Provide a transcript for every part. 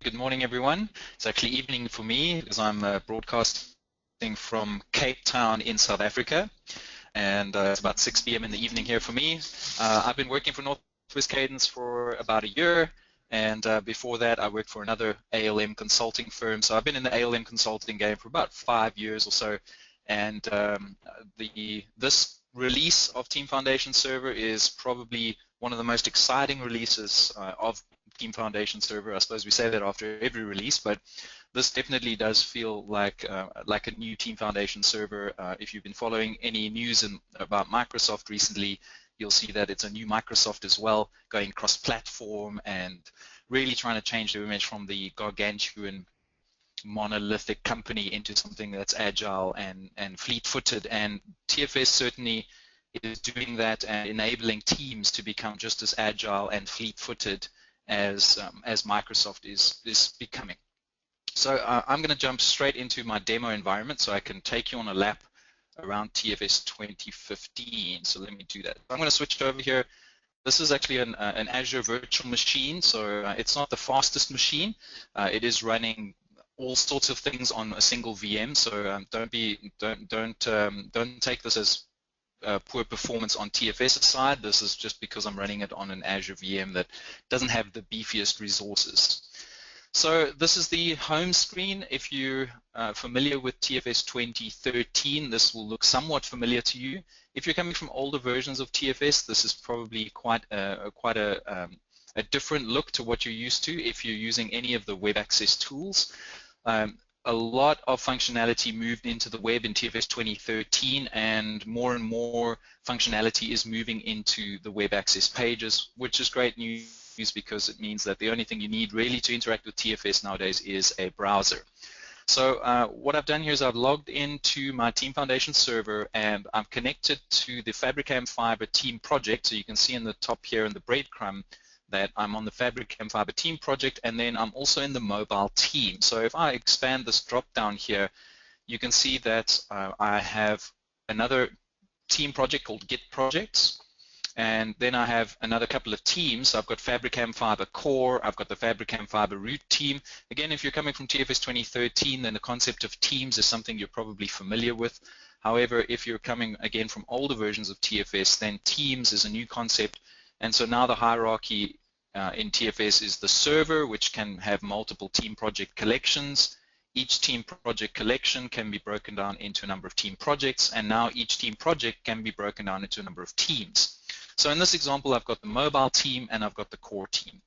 Good morning, everyone. It's actually evening for me because I'm broadcasting from Cape Town in South Africa, and it's about 6 p.m. in the evening here for me. I've been working for Northwest Cadence for about a year, and before that I worked for another ALM consulting firm. So I've been in the ALM consulting game for about 5 years or so, and this release of Team Foundation Server is probably one of the most exciting releases of Team Foundation Server. I suppose we say that after every release, but this definitely does feel like a new Team Foundation Server. If you've been following any news about Microsoft recently, you'll see that it's a new Microsoft as well, going cross-platform and really trying to change the image from the gargantuan monolithic company into something that's agile and fleet-footed. And TFS certainly is doing that and enabling teams to become just as agile and fleet-footed as Microsoft is becoming. So I'm going to jump straight into my demo environment so I can take you on a lap around TFS 2015. So let me do that. I'm going to switch over here. This is actually an Azure virtual machine, so it's not the fastest machine. It is running all sorts of things on a single VM. So don't take this as poor performance on TFS side. This is just because I'm running it on an Azure VM that doesn't have the beefiest resources. So this is the home screen. If you're familiar with TFS 2013, this will look somewhat familiar to you. If you're coming from older versions of TFS, this is probably quite a different look to what you're used to if you're using any of the web access tools. A lot of functionality moved into the web in TFS 2013, and more functionality is moving into the web access pages, which is great news because it means that the only thing you need really to interact with TFS nowadays is a browser. So what I've done here is I've logged into my Team Foundation server and I'm connected to the Fabricam Fiber team project. So you can see in the top here in the breadcrumb that I'm on the Fabricam Fiber team project, and then I'm also in the mobile team. So if I expand this drop down here, you can see that I have another team project called Git Projects, and then I have another couple of teams. I've got Fabricam Fiber Core, I've got the Fabricam Fiber Root team. Again, if you're coming from TFS 2013, then the concept of teams is something you're probably familiar with. However, if you're coming again from older versions of TFS, then teams is a new concept. And so now the hierarchy in TFS is the server, which can have multiple team project collections. Each team project collection can be broken down into a number of team projects, and now each team project can be broken down into a number of teams. So in this example, I've got the mobile team and I've got the core team.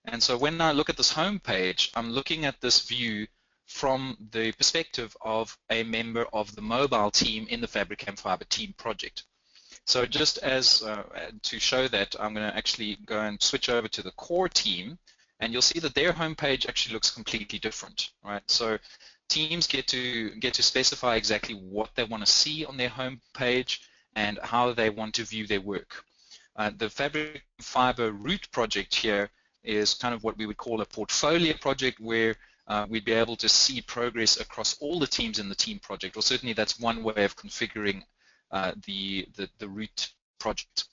And so when I look at this home page, I'm looking at this view from the perspective of a member of the mobile team in the Fabricam Fiber team project. So just as to show that, I'm going to actually go and switch over to the core team, and you'll see that their homepage actually looks completely different, right? So teams get to specify exactly what they want to see on their homepage and how they want to view their work. The Fabricam Fiber Root project here is kind of what we would call a portfolio project, where we'd be able to see progress across all the teams in the team project. Or certainly that's one way of configuring the root project,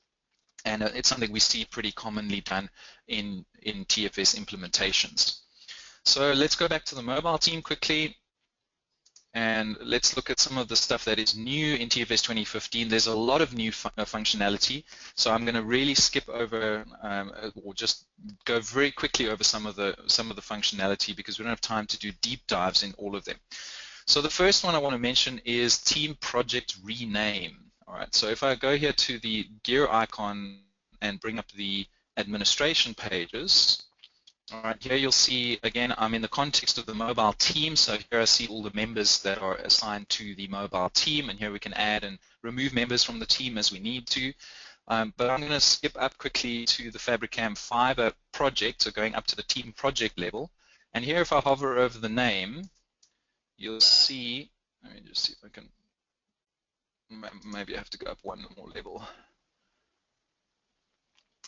and it's something we see pretty commonly done in TFS implementations. So let's go back to the mobile team quickly, and let's look at some of the stuff that is new in TFS 2015. There's a lot of new functionality, so I'm going to really skip over or just go very quickly over some of the functionality because we don't have time to do deep dives in all of them. So the first one I want to mention is Team Project Rename. All right, so if I go here to the gear icon and bring up the administration pages, all right, here you'll see, again, I'm in the context of the mobile team, so here I see all the members that are assigned to the mobile team, and here we can add and remove members from the team as we need to. But I'm going to skip up quickly to the Fabricam Fiber project, so going up to the team project level, and here if I hover over the name, you'll see, let me just see if I can, maybe I have to go up one more level.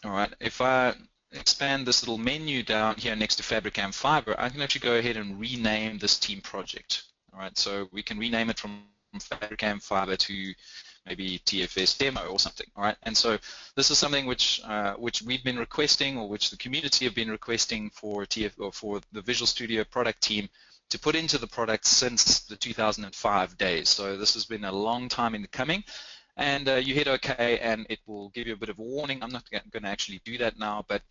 All right, if I expand this little menu down here next to Fabricam Fiber, I can actually go ahead and rename this team project. All right, so we can rename it from Fabricam Fiber to maybe TFS demo or something, all right? And so this is something which we've been requesting, or which the community have been requesting for for the Visual Studio product team to put into the product since the 2005 days. So this has been a long time in the coming, and you hit OK, and it will give you a bit of a warning. I'm not going to actually do that now, but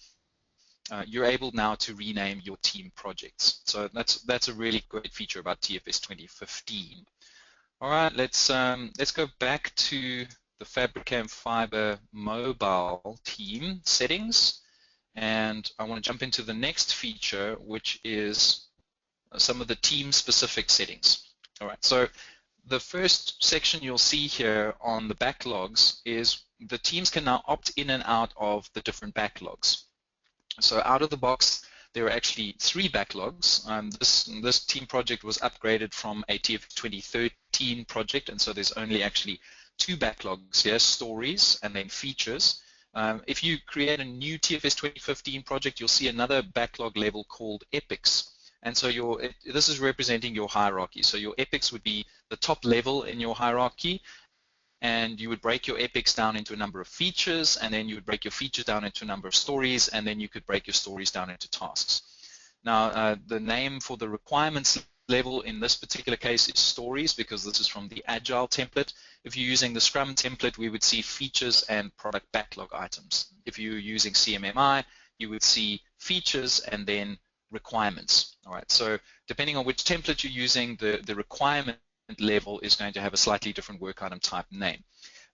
you're able now to rename your team projects. So that's a really great feature about TFS 2015. All right, let's go back to the Fabricam Fiber mobile team settings, and I want to jump into the next feature, which is some of the team-specific settings. All right, so the first section you'll see here on the backlogs is the teams can now opt in and out of the different backlogs. So out of the box, there are actually 3 backlogs. This team project was upgraded from a TFS 2013 project, and so there's only actually 2 backlogs here, stories and then features. If you create a new TFS 2015 project, you'll see another backlog level called epics. And so this is representing your hierarchy. So your epics would be the top level in your hierarchy, and you would break your epics down into a number of features, and then you would break your features down into a number of stories, and then you could break your stories down into tasks. Now, the name for the requirements level in this particular case is stories, because this is from the Agile template. If you're using the Scrum template, we would see features and product backlog items. If you're using CMMI, you would see features and then requirements. All right, so depending on which template you're using, the requirement level is going to have a slightly different work item type name.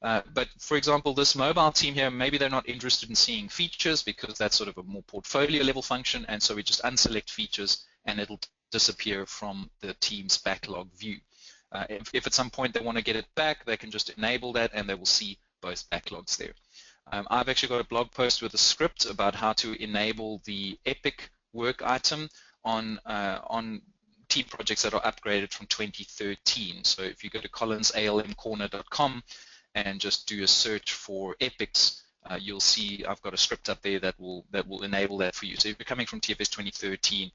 But for example, this mobile team here, maybe they're not interested in seeing features because that's sort of a more portfolio level function, and so we just unselect features and it'll disappear from the team's backlog view. If at some point they want to get it back, they can just enable that and they will see both backlogs there. I've actually got a blog post with a script about how to enable the epic work item on team projects that are upgraded from 2013. So if you go to collinsalmcorner.com and just do a search for epics, you'll see I've got a script up there that will enable that for you. So if you're coming from TFS 2013,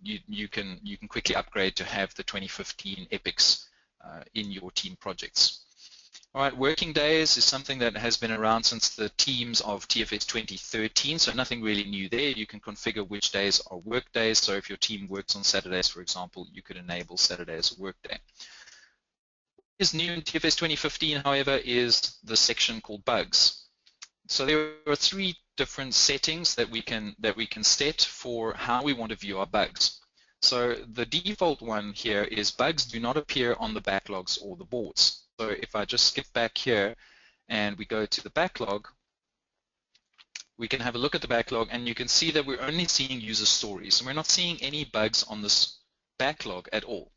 you can quickly upgrade to have the 2015 epics in your team projects. All right, working days is something that has been around since the teams of TFS 2013, so nothing really new there. You can configure which days are work days. So if your team works on Saturdays, for example, you could enable Saturday as a work day. What is new in TFS 2015, however, is the section called bugs. So there are 3 different settings that we can set for how we want to view our bugs. So the default one here is bugs do not appear on the backlogs or the boards. So if I just skip back here and we go to the backlog, we can have a look at the backlog, and you can see that we're only seeing user stories. So we're not seeing any bugs on this backlog at all.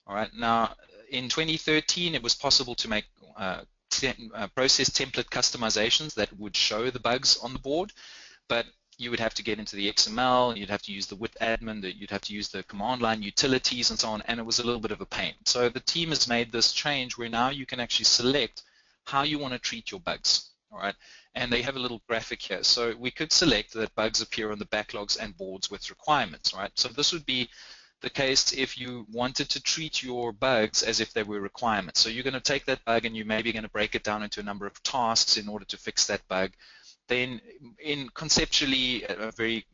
All right. Now, in 2013, it was possible to make process template customizations that would show the bugs on the board, but you would have to get into the XML, you'd have to use the with admin, you'd have to use the command line utilities and so on, and it was a little bit of a pain. So the team has made this change where now you can actually select how you want to treat your bugs, all right? And they have a little graphic here. So we could select that bugs appear on the backlogs and boards with requirements, right? So this would be the case if you wanted to treat your bugs as if they were requirements. So you're going to take that bug and you're maybe going to break it down into a number of tasks in order to fix that bug. Then conceptually at a very,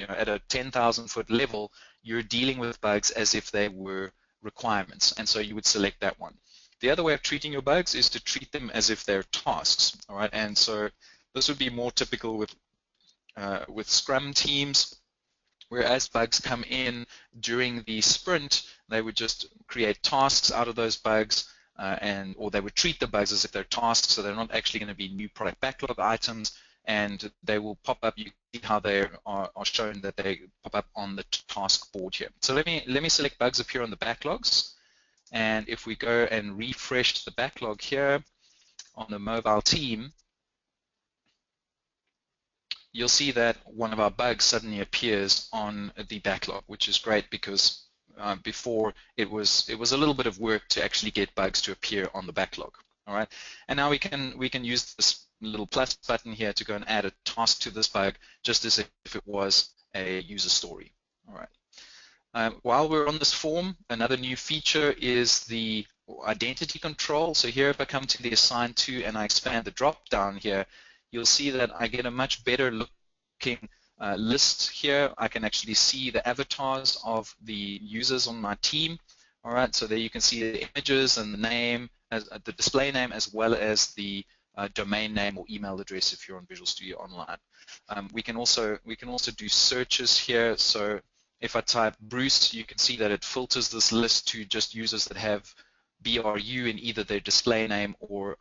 at a 10,000 foot level, you're dealing with bugs as if they were requirements, and so you would select that one. The other way of treating your bugs is to treat them as if they're tasks, all right? And so this would be more typical with Scrum teams, whereas bugs come in during the sprint, they would just create tasks out of those bugs, or they would treat the bugs as if they're tasks, so they're not actually going to be new product backlog items, and they will pop up. You see how they are shown that they pop up on the task board here. So let me select bugs appear on the backlogs, and if we go and refresh the backlog here on the mobile team, you'll see that one of our bugs suddenly appears on the backlog, which is great because before it was a little bit of work to actually get bugs to appear on the backlog. All right, and now we can use this little plus button here to go and add a task to this bug, just as if it was a user story. All right. While we're on this form, another new feature is the identity control. So here, if I come to the assign to and I expand the drop down here, you'll see that I get a much better looking list here. I can actually see the avatars of the users on my team. All right, so there you can see the images and the name, as the display name, as well as the domain name or email address if you're on Visual Studio Online. We can also do searches here. So if I type Bruce, you can see that it filters this list to just users that have BRU in either their display name or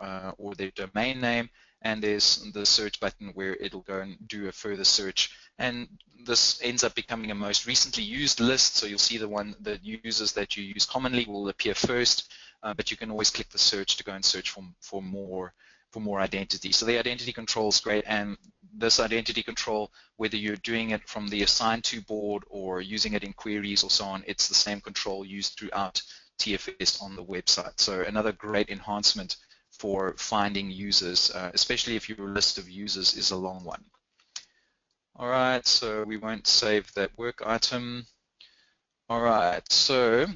their domain name. And there's the search button where it'll go and do a further search. And this ends up becoming a most recently used list. So you'll see the users that you use commonly will appear first, but you can always click the search to go and search for more identity. So the identity control is great, and this identity control, whether you're doing it from the assign to board or using it in queries or so on, it's the same control used throughout TFS on the website. So another great enhancement for finding users, especially if your list of users is a long one. All right, so we won't save that work item. All right, so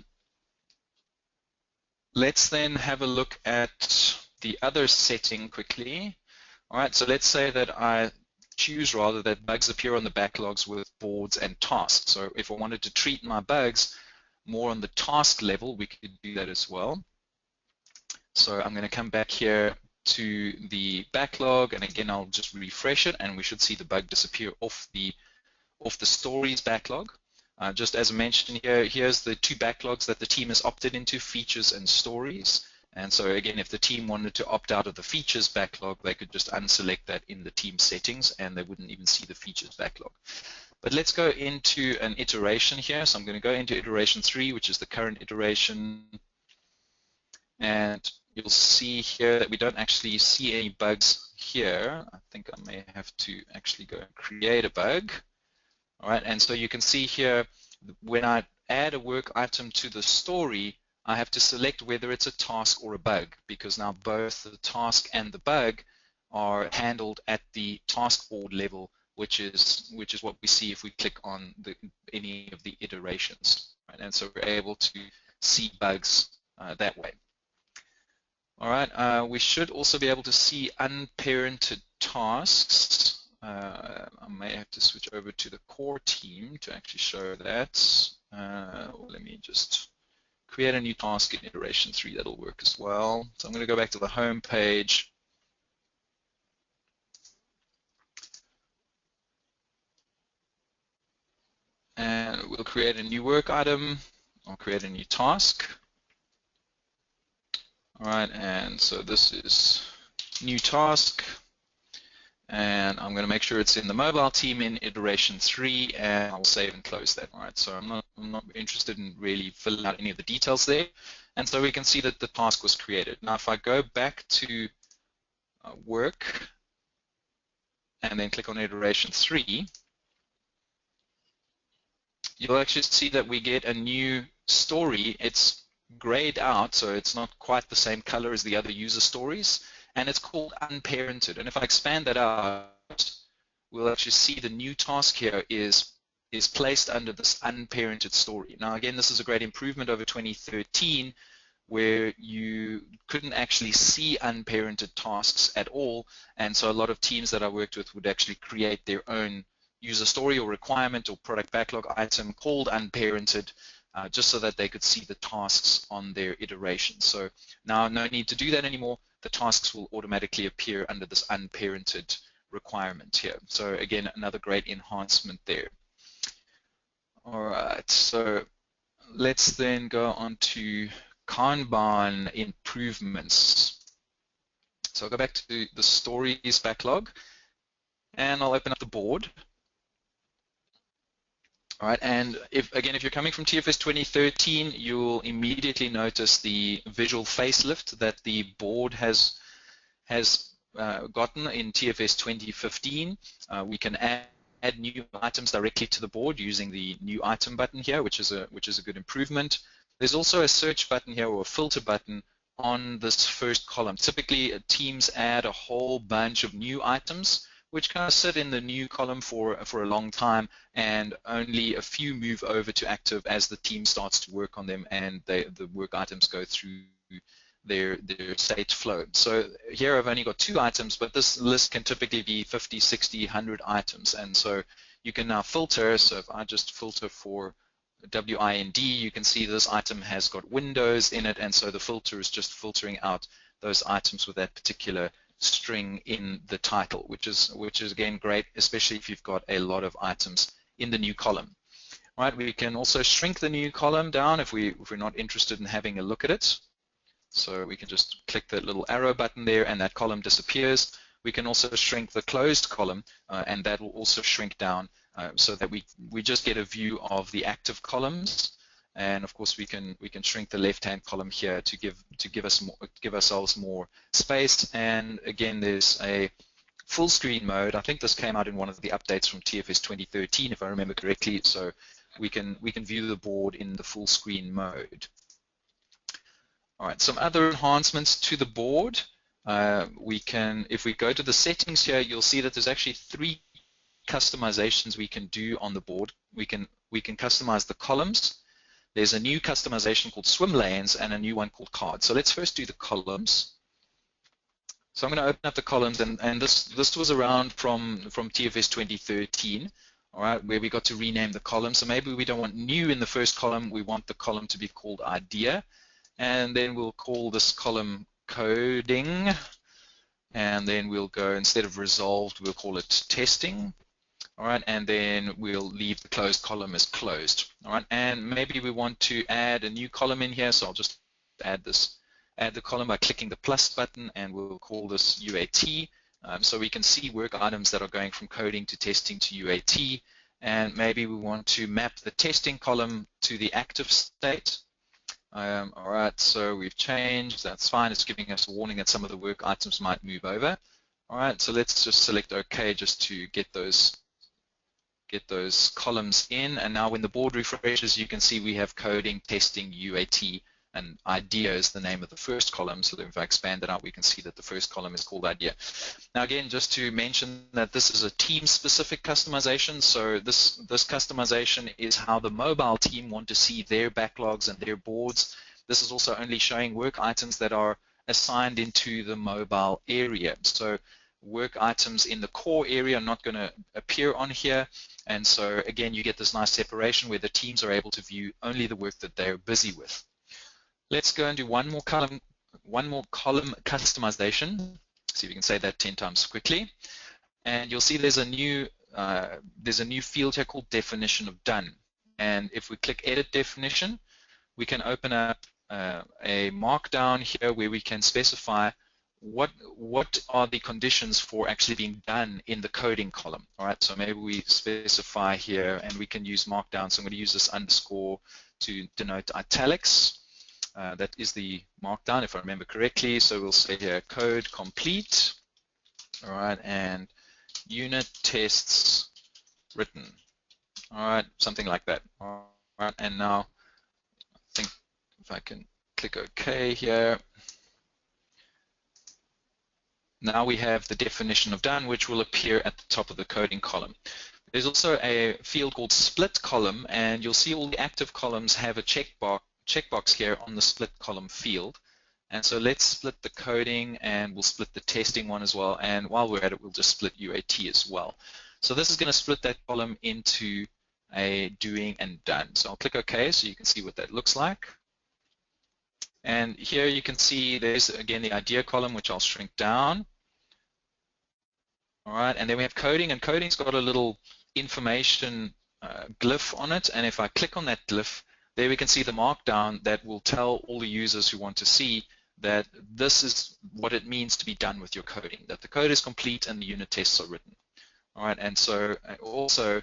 let's then have a look at the other setting quickly. All right, so let's say that I choose rather that bugs appear on the backlogs with boards and tasks. So if I wanted to treat my bugs more on the task level, we could do that as well. So I'm going to come back here to the backlog, and again I'll just refresh it, and we should see the bug disappear off the stories backlog. Just as I mentioned here, here's the two backlogs that the team has opted into, features and stories. And so again, if the team wanted to opt out of the features backlog, they could just unselect that in the team settings and they wouldn't even see the features backlog. But let's go into an iteration here. So I'm going to go into iteration 3, which is the current iteration. And you'll see here that we don't actually see any bugs here. I think I may have to actually go and create a bug. All right, and so you can see here, when I add a work item to the story, I have to select whether it's a task or a bug, because now both the task and the bug are handled at the task board level, which is what we see if we click on any of the iterations. Right? And so we're able to see bugs that way. All right, we should also be able to see unparented tasks. I may have to switch over to the core team to actually show that. Let me just create a new task in iteration 3. That'll work as well. So I'm going to go back to the home page. And we'll create a new work item. I'll create a new task. All right, and so this is new task. And I'm going to make sure it's in the mobile team in iteration 3, and I'll save and close that. All right, so I'm not interested in really filling out any of the details there. And so we can see that the task was created. Now, if I go back to work and then click on iteration 3, you'll actually see that we get a new story. It's grayed out, so it's not quite the same color as the other user stories. And it's called unparented. And if I expand that out, we'll actually see the new task here is placed under this unparented story. Now again, this is a great improvement over 2013, where you couldn't actually see unparented tasks at all. And so a lot of teams that I worked with would actually create their own user story or requirement or product backlog item called unparented, just so that they could see the tasks on their iteration. So now no need to do that anymore. The tasks will automatically appear under this unparented requirement here. So again, another great enhancement there. All right, so let's then go on to Kanban Improvements. So I'll go back to the stories backlog and I'll open up the board. All right, and if you're coming from TFS 2013, you'll immediately notice the visual facelift that the board has gotten in TFS 2015. We can add new items directly to the board using the new item button here, which is a good improvement. There's also a search button here or a filter button on this first column. Typically, teams add a whole bunch of new items, which kind of sit in the new column for a long time, and only a few move over to active as the team starts to work on them and the work items go through their state flow. So here I've only got 2 items, but this list can typically be 50, 60, 100 items. And so you can now filter. So if I just filter for WIND, you can see this item has got windows in it, and so the filter is just filtering out those items with that particular string in the title, which is again great, especially if you've got a lot of items in the new column. All right, we can also shrink the new column down if we're not interested in having a look at it. So we can just click the little arrow button there, and that column disappears. We can also shrink the closed column, and that will also shrink down so that we just get a view of the active columns. And of course, we can shrink the left-hand column here to give ourselves more space. And again, there's a full screen mode. I think this came out in one of the updates from TFS 2013, if I remember correctly. So we can view the board in the full screen mode. All right, some other enhancements to the board. If we go to the settings here, you'll see that there's actually 3 customizations we can do on the board. We can customize the columns. There's a new customization called swimlanes and a new one called cards. So let's first do the columns. So I'm going to open up the columns, and this was around from TFS 2013, all right, where we got to rename the column. So maybe we don't want new in the first column. We want the column to be called idea, and then we'll call this column coding, and then we'll go, instead of resolved, we'll call it testing. All right, and then we'll leave the closed column as closed. All right, and maybe we want to add a new column in here, so I'll just add the column by clicking the plus button, and we'll call this UAT. So we can see work items that are going from coding to testing to UAT, and maybe we want to map the testing column to the active state. All right, so we've changed, that's fine. It's giving us a warning that some of the work items might move over. All right, so let's just select OK just to get those columns in. And now when the board refreshes, you can see we have coding, testing, UAT, and idea is the name of the first column. So if I expand it out, we can see that the first column is called idea. Now again, just to mention that this is a team-specific customization. So this customization is how the mobile team want to see their backlogs and their boards. This is also only showing work items that are assigned into the mobile area. So work items in the core area are not going to appear on here, and so again you get this nice separation where the teams are able to view only the work that they're busy with. Let's go and do one more column customization. See if we can say that 10 times quickly, and you'll see there's a new field here called definition of done, and if we click edit definition, we can open up a markdown here where we can specify what are the conditions for actually being done in the coding column. All right, so maybe we specify here, and we can use markdown. So I'm going to use this underscore to denote italics. That is the markdown, if I remember correctly. So we'll say here code complete. All right, and unit tests written. All right, something like that. All right, and now I think if I can click OK here. Now we have the definition of done, which will appear at the top of the coding column. There's also a field called split column, and you'll see all the active columns have a checkbox here on the split column field. And so let's split the coding, and we'll split the testing one as well. And while we're at it, we'll just split UAT as well. So this is going to split that column into a doing and done. So I'll click OK so you can see what that looks like. And here you can see there's again the idea column, which I'll shrink down. All right, and then we have coding, and coding's got a little information glyph on it. And if I click on that glyph, there we can see the markdown that will tell all the users who want to see that this is what it means to be done with your coding, that the code is complete and the unit tests are written. All right, and so also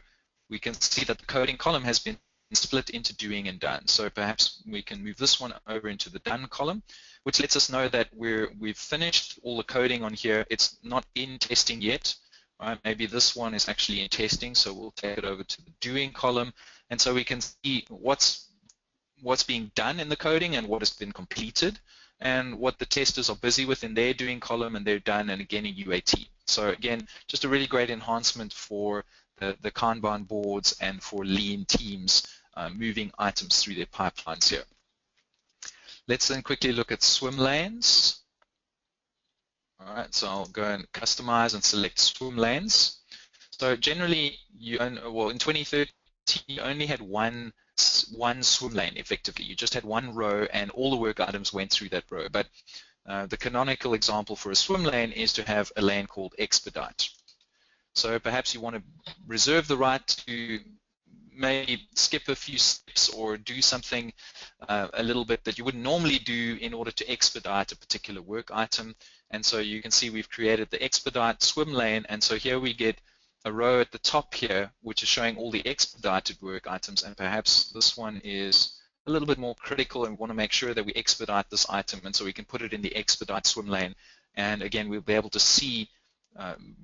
we can see that the coding column has been split into doing and done. So perhaps we can move this one over into the done column, which lets us know that we've finished all the coding on here. It's not in testing yet. Right? Maybe this one is actually in testing, so we'll take it over to the doing column, and so we can see what's being done in the coding and what has been completed, and what the testers are busy with in their doing column and they're done, and again in UAT. So again, just a really great enhancement for the Kanban boards and for lean teams moving items through their pipelines here. Let's then quickly look at swim lanes. All right, so I'll go and customize and select swim lanes. So generally, in 2013, you only had one swim lane effectively. You just had one row and all the work items went through that row. But the canonical example for a swim lane is to have a lane called expedite. So perhaps you want to reserve the right to maybe skip a few steps or do something a little bit that you wouldn't normally do in order to expedite a particular work item. And so you can see we've created the expedite swim lane, and so here we get a row at the top here which is showing all the expedited work items, and perhaps this one is a little bit more critical and we want to make sure that we expedite this item, and so we can put it in the expedite swim lane, and again we'll be able to see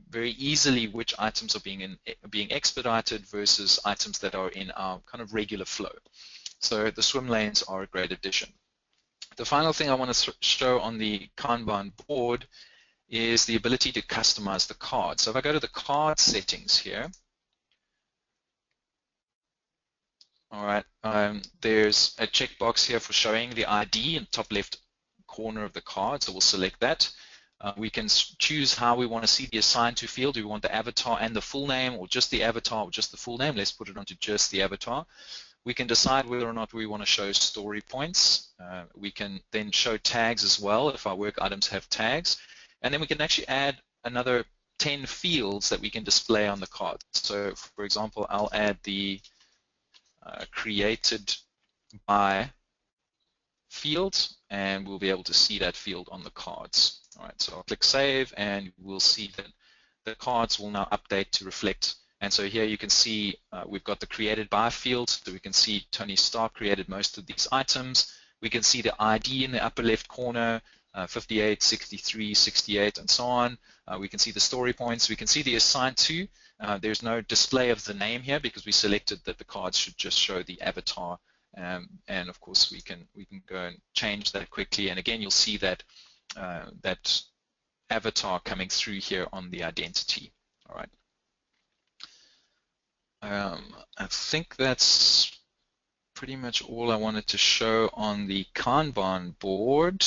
very easily which items are being expedited versus items that are in our kind of regular flow. So the swim lanes are a great addition. The final thing I want to show on the Kanban board is the ability to customize the card. So if I go to the card settings here, all right, there's a checkbox here for showing the ID in the top left corner of the card, so we'll select that. We can choose how we want to see the assigned to field. Do we want the avatar and the full name, or just the avatar or just the full name? Let's put it onto just the avatar. We can decide whether or not we want to show story points. We can then show tags as well if our work items have tags. And then we can actually add another 10 fields that we can display on the card. So for example, I'll add the created by field, and we'll be able to see that field on the cards. All right, so I'll click save, and we'll see that the cards will now update to reflect. And so here you can see we've got the created by field, so we can see Tony Stark created most of these items. We can see the ID in the upper left corner, 58, 63, 68, and so on. We can see the story points. We can see the assigned to. There's no display of the name here because we selected that the cards should just show the avatar. And of course we can go and change that quickly, and again you'll see that that avatar coming through here on the identity. All right. I think that's pretty much all I wanted to show on the Kanban board.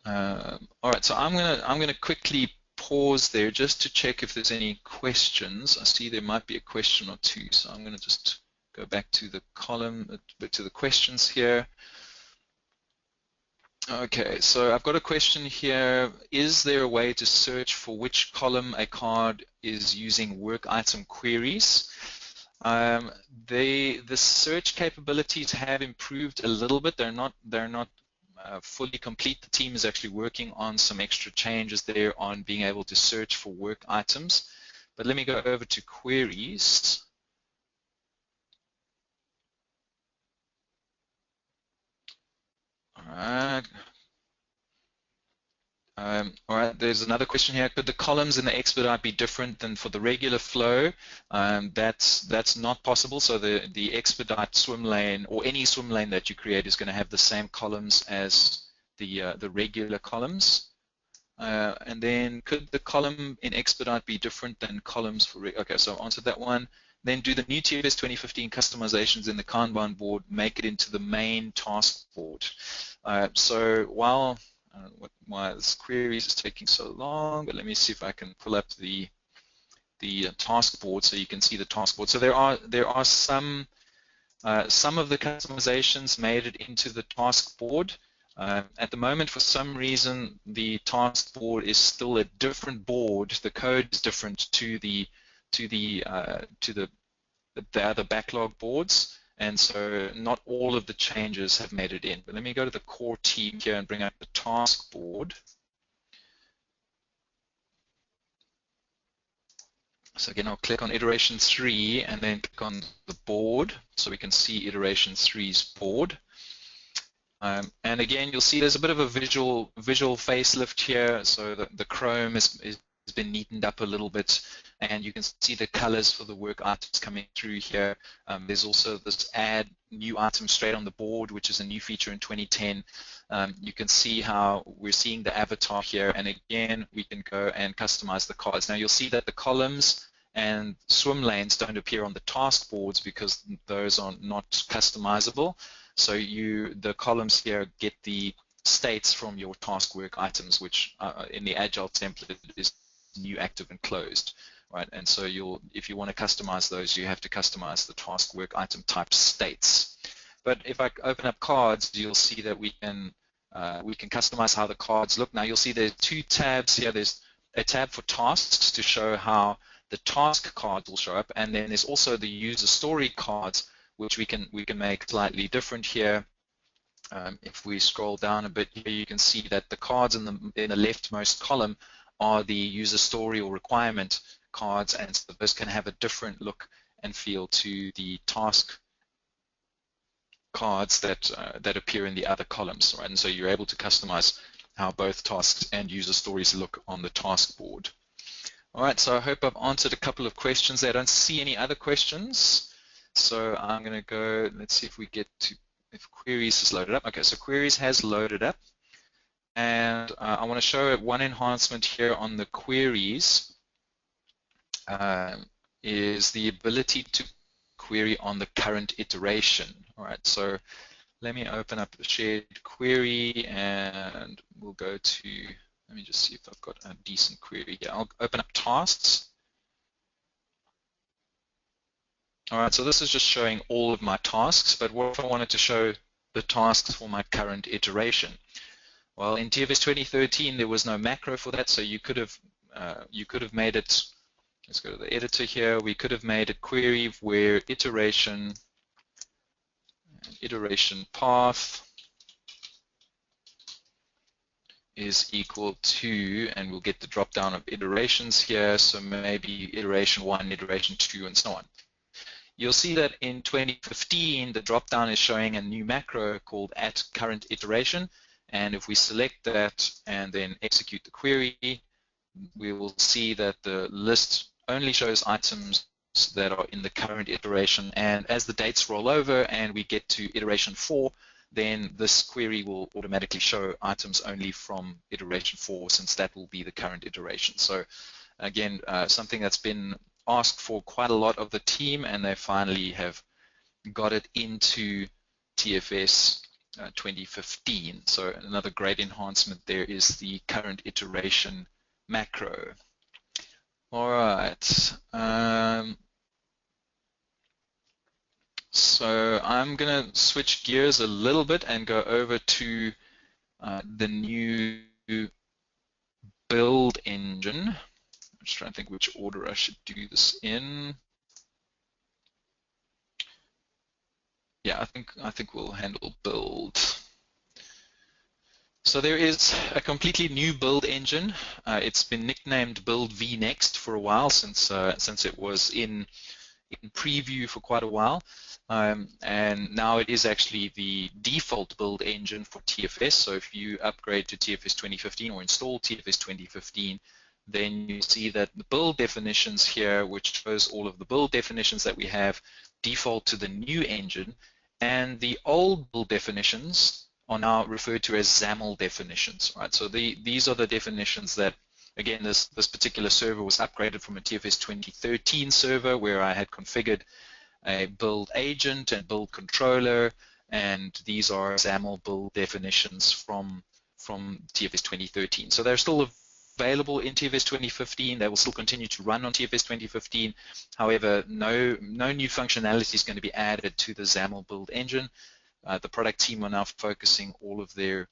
All right, so I'm gonna quickly pause there just to check if there's any questions. I see there might be a question or two, so I'm gonna just go back to the column, to the questions here. Okay, so I've got a question here. Is there a way to search for which column a card is using work item queries? The search capabilities have improved a little bit. They're not fully complete. The team is actually working on some extra changes there on being able to search for work items. But let me go over to queries. All right, there's another question here. Could the columns in the expedite be different than for the regular flow? That's not possible. So the expedite swim lane, or any swim lane that you create, is going to have the same columns as the regular columns. And then could the column in expedite be different than columns for okay, so I've answered that one. Then do the new TFS 2015 customizations in the Kanban board make it into the main task board? So while why this query is taking so long, but let me see if I can pull up the task board so you can see the task board. So there are some of the customizations made it into the task board. At the moment, for some reason, the task board is still a different board. The code is different to the other backlog boards, and so not all of the changes have made it in. But let me go to the core team here and bring up the task board. So again, I'll click on iteration 3 and then click on the board so we can see iteration 3's board. And again, you'll see there's a bit of a visual facelift here. So the Chrome has been neatened up a little bit, and you can see the colors for the work items coming through here. There's also this add new item straight on the board, which is a new feature in 2010. You can see how we're seeing the avatar here, and again, we can go and customize the cards. Now you'll see that the columns and swim lanes don't appear on the task boards because those are not customizable. So the columns here get the states from your task work items, which in the Agile template is new, active, and closed, right? And so if you want to customize those, you have to customize the task work item type states. But if I open up cards, you'll see that we can customize how the cards look. Now you'll see there's two tabs here. There's a tab for tasks to show how the task cards will show up, and then there's also the user story cards, which we can make slightly different here. If we scroll down a bit here, you can see that the cards in the leftmost column are the user story or requirement cards, and so those can have a different look and feel to the task cards that appear in the other columns, right? And so you're able to customize how both tasks and user stories look on the task board. All right, so I hope I've answered a couple of questions there. I don't see any other questions, so I'm going to go, let's see if we get to, if queries is loaded up. Okay, so queries has loaded up, and I want to show one enhancement here on the queries is the ability to query on the current iteration. All right, so let me open up a shared query, and we'll go to, let me just see if I've got a decent query here. I'll open up tasks. All right, so this is just showing all of my tasks, but what if I wanted to show the tasks for my current iteration? Well, in TFS 2013, there was no macro for that, so you could have made it, let's go to the editor here, we could have made a query where iteration path is equal to, and we'll get the drop down of iterations here, so maybe iteration 1, iteration 2, and so on. You'll see that in 2015, the drop down is showing a new macro called @current_iteration, and if we select that and then execute the query, we will see that the list only shows items that are in the current iteration, and as the dates roll over and we get to iteration 4, then this query will automatically show items only from iteration 4, since that will be the current iteration. So again, something that's been asked for quite a lot of the team, and they finally have got it into TFS 2015. So another great enhancement there is the current iteration macro. All right. So I'm going to switch gears a little bit and go over to the new build engine. I'm just trying to think which order I should do this in. Yeah, I think we'll handle build. So there is a completely new build engine. It's been nicknamed Build vNext for a while, since it was in preview for quite a while. And now it is actually the default build engine for TFS. So if you upgrade to TFS 2015 or install TFS 2015, then you see that the build definitions here, which shows all of the build definitions that we have, default to the new engine, and the old build definitions are now referred to as XAML definitions, right? So these are the definitions that, again, this particular server was upgraded from a TFS 2013 server where I had configured a build agent and build controller, and these are XAML build definitions from TFS 2013. So they're still available in TFS 2015. They will still continue to run on TFS 2015. However, no new functionality is going to be added to the XAML build engine. The product team are now focusing all of their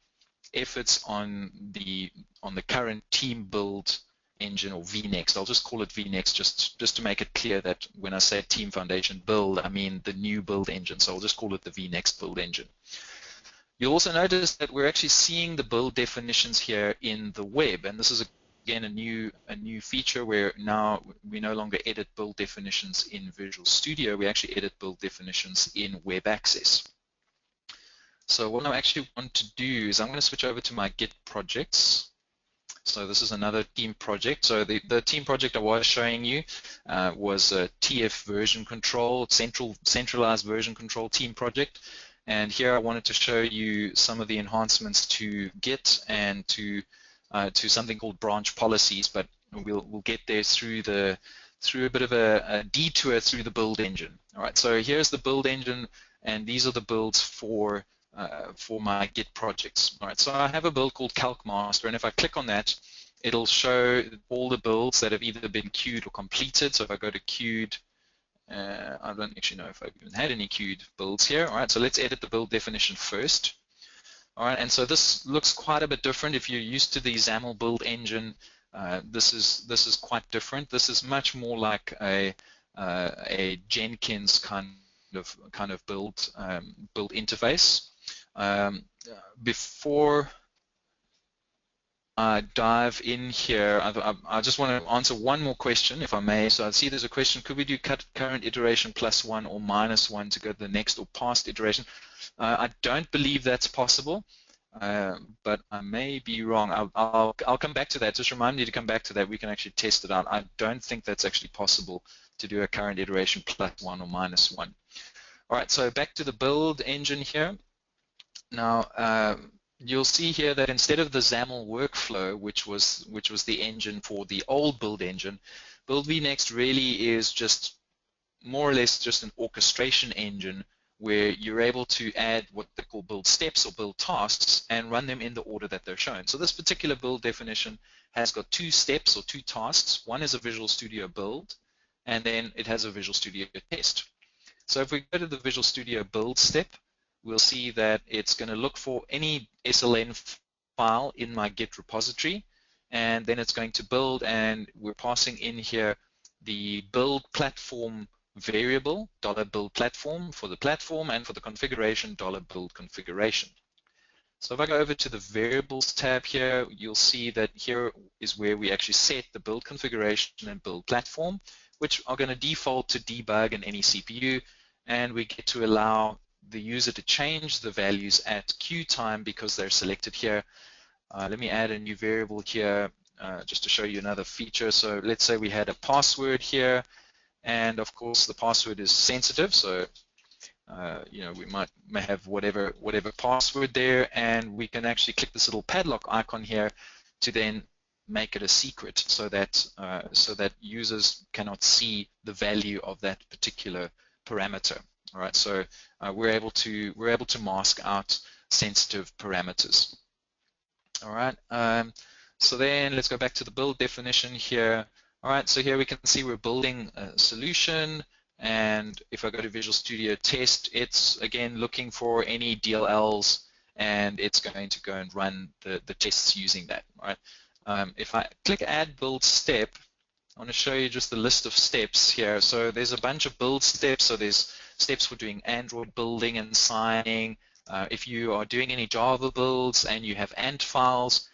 efforts on the current team build engine, or vNext. I'll just call it vNext just to make it clear that when I say Team Foundation build, I mean the new build engine. So I'll just call it the vNext build engine. You'll also notice that we're actually seeing the build definitions here in the web, and this is again a new feature where now we no longer edit build definitions in Visual Studio. We actually edit build definitions in Web Access. So what I actually want to do is I'm going to switch over to my Git projects. So this is another team project. So the team project I was showing you was a TF version control, centralized version control team project. And here I wanted to show you some of the enhancements to Git and to something called branch policies, but we'll get there through a bit of a detour through the build engine. All right, so here's the build engine and these are the builds for my Git projects. All right, so I have a build called Calc Master, and if I click on that, it'll show all the builds that have either been queued or completed. So if I go to queued, I don't actually know if I've even had any queued builds here. All right, so let's edit the build definition first. All right, and so this looks quite a bit different. If you're used to the XAML build engine, this is quite different. This is much more like a Jenkins kind of build interface. Before I dive in here, I just want to answer one more question, if I may. So I see there's a question: could we do current iteration +1 or -1 to go to the next or past iteration? I don't believe that's possible, but I may be wrong. I'll come back to that. Just remind me to come back to that. We can actually test it out. I don't think that's actually possible to do a current iteration +1 or -1. All right, so back to the build engine here. Now, you'll see here that instead of the XAML workflow, which was the engine for the old build engine, Build vNext really is just more or less just an orchestration engine where you're able to add what they call build steps or build tasks and run them in the order that they're shown. So this particular build definition has got 2 steps or 2 tasks. One is a Visual Studio build, and then it has a Visual Studio test. So if we go to the Visual Studio build step, we'll see that it's going to look for any SLN file in my Git repository, and then it's going to build, and we're passing in here the build platform variable, $build platform for the platform, and for the configuration, $build configuration. So if I go over to the variables tab here, you'll see that here is where we actually set the build configuration and build platform, which are going to default to debug in any CPU, and we get to allow the user to change the values at queue time because they're selected here. Let me add a new variable here just to show you another feature. So let's say we had a password here, and of course the password is sensitive, so you know, we may have whatever password there, and we can actually click this little padlock icon here to then make it a secret, so that users cannot see the value of that particular parameter. All right, so we're able to mask out sensitive parameters. All right, so then let's go back to the build definition here. All right, so here we can see we're building a solution, and if I go to Visual Studio Test, it's again looking for any DLLs, and it's going to go and run the tests using that. All right, if I click Add Build Step, I want to show you just the list of steps here. So there's a bunch of build steps. So there's steps for doing Android building and signing. If you are doing any Java builds and you have Ant files,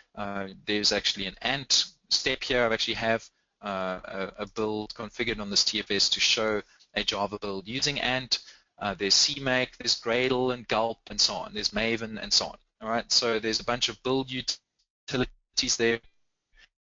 there's actually an Ant step here. I actually have a build configured on this TFS to show a Java build using Ant. There's CMake, there's Gradle and Gulp and so on. There's Maven and so on. All right, so there's a bunch of build utilities there.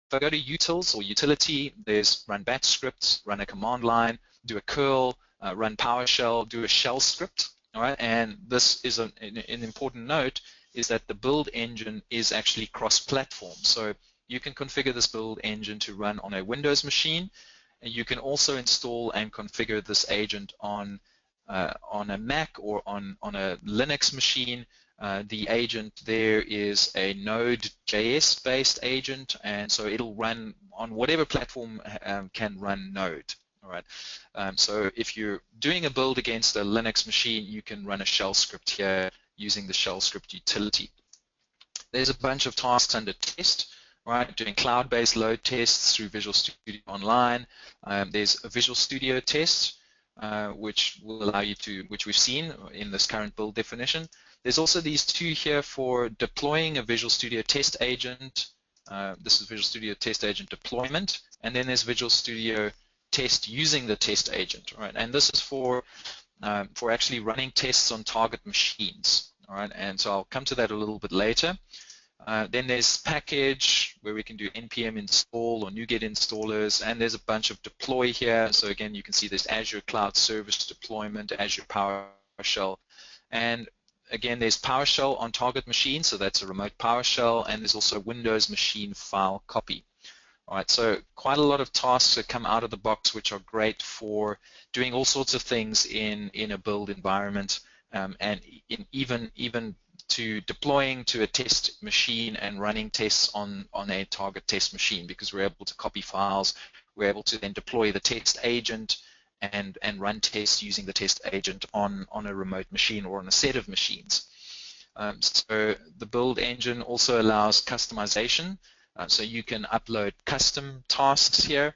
If I go to utils or utility, there's run batch scripts, run a command line, do a curl, run PowerShell, do a shell script. All right, and this is an important note, is that the build engine is actually cross-platform. So you can configure this build engine to run on a Windows machine, and you can also install and configure this agent on a Mac or on a Linux machine. The agent there is a Node.js based agent, and so it'll run on whatever platform can run Node. All right. So if you're doing a build against a Linux machine, you can run a shell script here using the shell script utility. There's a bunch of tasks under test, right? Doing cloud-based load tests through Visual Studio Online. There's a Visual Studio test, which will allow you to, which we've seen in this current build definition. There's also these 2 here for deploying a Visual Studio test agent. This is Visual Studio test agent deployment, and then there's Visual Studio test using the test agent, right? And this is for actually running tests on target machines, all right? And so I'll come to that a little bit later. Then there's package, where we can do npm install or NuGet installers, and there's a bunch of deploy here. So again, you can see there's Azure Cloud Service deployment, Azure PowerShell, and again, there's PowerShell on target machine, so that's a remote PowerShell, and there's also Windows machine file copy. All right, so quite a lot of tasks that come out of the box, which are great for doing all sorts of things in a build environment. and even to deploying to a test machine and running tests on a target test machine, because we're able to copy files, we're able to then deploy the test agent and run tests using the test agent on a remote machine or on a set of machines. So the build engine also allows customization, so you can upload custom tasks here,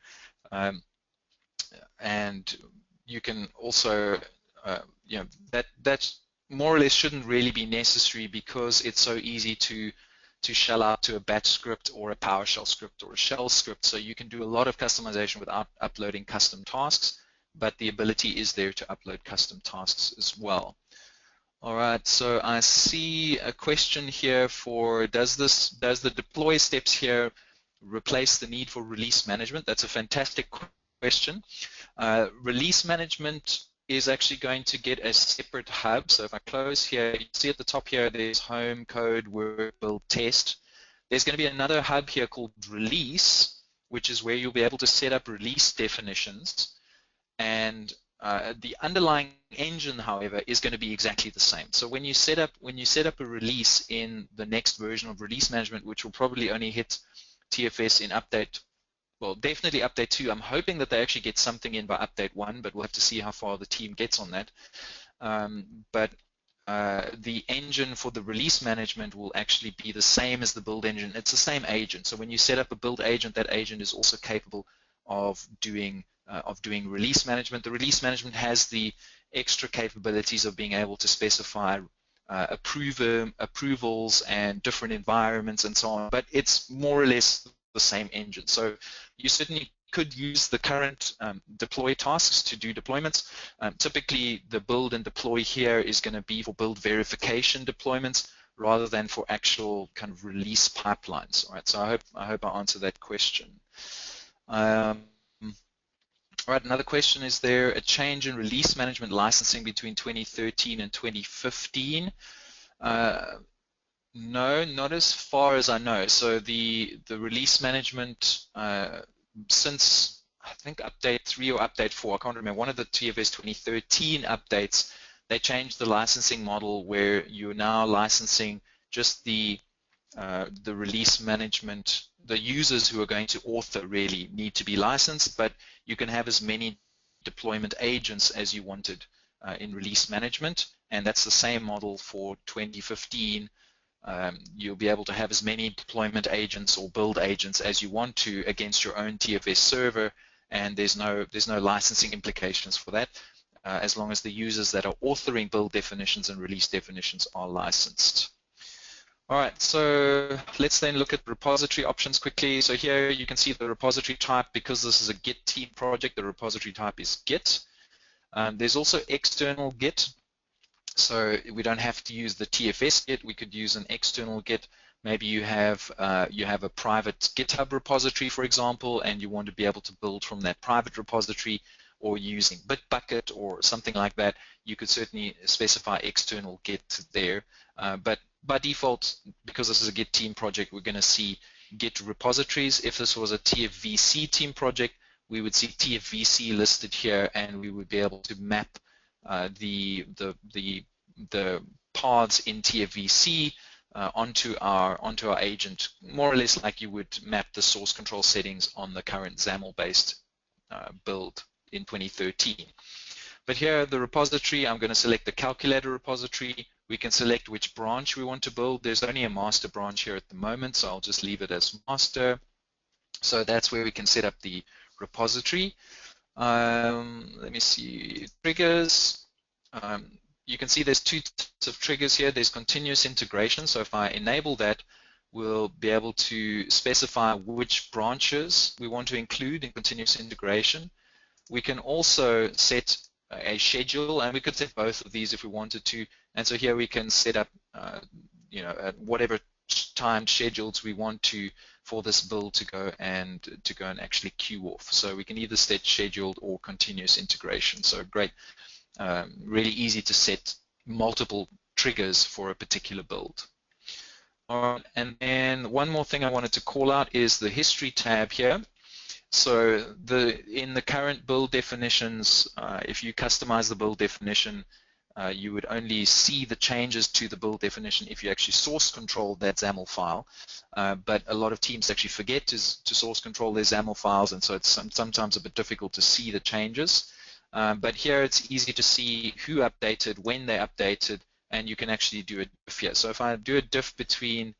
and you can also, that more or less shouldn't really be necessary because it's so easy to shell out to a batch script or a PowerShell script or a shell script. So you can do a lot of customization without uploading custom tasks, but the ability is there to upload custom tasks as well. All right, so I see a question here for, does the deploy steps here replace the need for release management? That's a fantastic question. Release management is actually going to get a separate hub. So if I close here, you see at the top here, there's home, code, work, build, test. There's going to be another hub here called release, which is where you'll be able to set up release definitions. And the underlying engine, however, is going to be exactly the same. So when you set up a release in the next version of release management, which will probably only hit TFS in update, well, definitely update 2. I'm hoping that they actually get something in by update 1, but we'll have to see how far the team gets on that. But the engine for the release management will actually be the same as the build engine. It's the same agent. So when you set up a build agent, that agent is also capable of doing release management. The release management has the extra capabilities of being able to specify approvals and different environments and so on, but it's more or less the same engine. So you certainly could use the current deploy tasks to do deployments. Typically, the build and deploy here is going to be for build verification deployments rather than for actual kind of release pipelines. All right, so I hope I answered that question. All right, another question, is there a change in release management licensing between 2013 and 2015? No, not as far as I know. So the release management, since I think update 3 or update 4, I can't remember, one of the TFS 2013 updates, they changed the licensing model where you're now licensing just the release management. The users who are going to author really need to be licensed, but you can have as many deployment agents as you wanted in release management, and that's the same model for 2015. You'll be able to have as many deployment agents or build agents as you want to against your own TFS server, and there's no licensing implications for that, as long as the users that are authoring build definitions and release definitions are licensed. All right, so let's then look at repository options quickly. So here you can see the repository type. Because this is a Git team project, the repository type is Git. There's also external Git. So we don't have to use the TFS Git. We could use an external Git. Maybe you have a private GitHub repository, for example, and you want to be able to build from that private repository, or using Bitbucket or something like that. You could certainly specify external Git there. But by default, because this is a Git team project, we're going to see Git repositories. If this was a TFVC team project, we would see TFVC listed here, and we would be able to map the paths in TFVC onto our agent, more or less like you would map the source control settings on the current XAML-based build in 2013. But here, the repository, I'm going to select the calculator repository. We can select which branch we want to build. There's only a master branch here at the moment, so I'll just leave it as master. So that's where we can set up the repository. Let me see, triggers. You can see there's 2 types of triggers here. There's continuous integration. So if I enable that, we'll be able to specify which branches we want to include in continuous integration. We can also set a schedule, and we could set both of these if we wanted to. And so here we can set up, at whatever timed schedules we want to for this build to go and actually queue off. So we can either set scheduled or continuous integration. So great, really easy to set multiple triggers for a particular build. All right, and then one more thing I wanted to call out is the history tab here. So in the current build definitions, if you customize the build definition, you would only see the changes to the build definition if you actually source control that XAML file. But a lot of teams actually forget to source control their XAML files, and so it's sometimes a bit difficult to see the changes. But here it's easy to see who updated, when they updated, and you can actually do a diff here. So if I do a diff between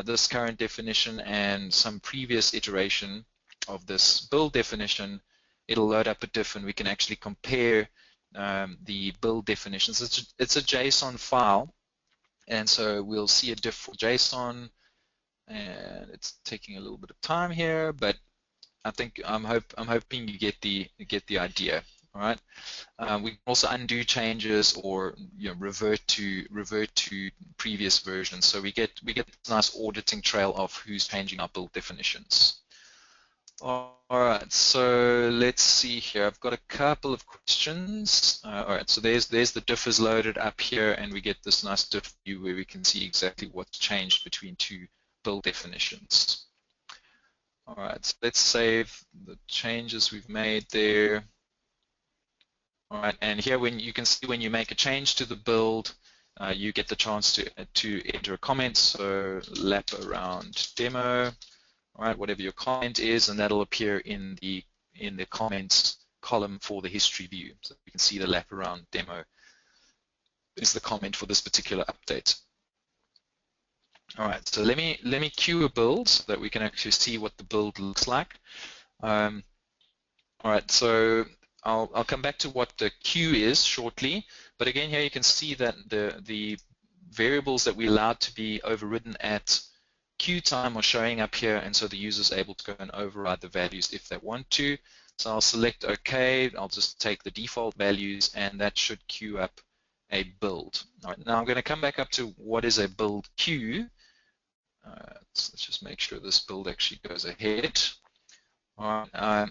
this current definition and some previous iteration of this build definition, it'll load up a diff, and we can actually compare the build definitions. It's a JSON file, and so we'll see a diff for JSON, and it's taking a little bit of time here, but I think I'm hoping you get the idea. All right. We can also undo changes or revert to previous versions. So we get this nice auditing trail of who's changing our build definitions. All right. So let's see here. I've got a couple of questions. All right. So there's the diff is loaded up here, and we get this nice diff view where we can see exactly what's changed between two build definitions. All right. So let's save the changes we've made there. All right, and here you can see when you make a change to the build, you get the chance to enter a comment. So lap around demo, all right, whatever your comment is, and that'll appear in the comments column for the history view. So you can see the lap around demo is the comment for this particular update. All right, so let me queue a build so that we can actually see what the build looks like. All right, so I'll come back to what the queue is shortly, but again here you can see that the variables that we allowed to be overridden at queue time are showing up here, and so the user is able to go and override the values if they want to. So I'll select OK, I'll just take the default values, and that should queue up a build. All right, now I'm going to come back up to what is a build queue. So let's just make sure this build actually goes ahead. All right,